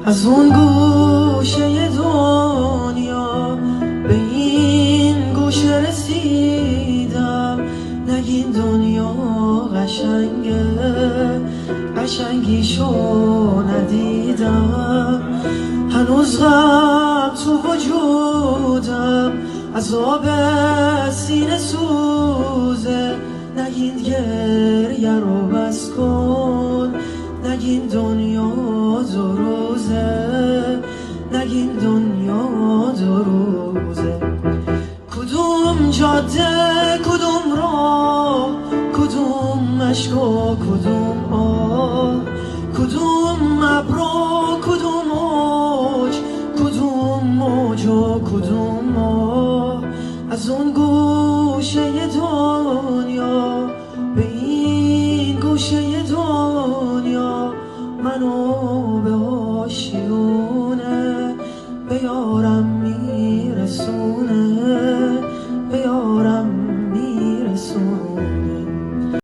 از اون گوشه دنیا به این گوشه رسیدم. نگین دنیا قشنگه، قشنگیشو ندیدم. هنوز غم تو وجودم، عذاب سینه سوزه. نگین گریه رو بس کن، نگین دنیا دو روزه، نگین دنیا دو روزه. کدوم جاده، کدوم راه، کدوم عشق و کدوم آه، کدوم ابر و کدوم موج، کدوم موج و کدوم ماه. از اون گوشه دنیا به این گوشه دنیا، منو به آشیونه به یاد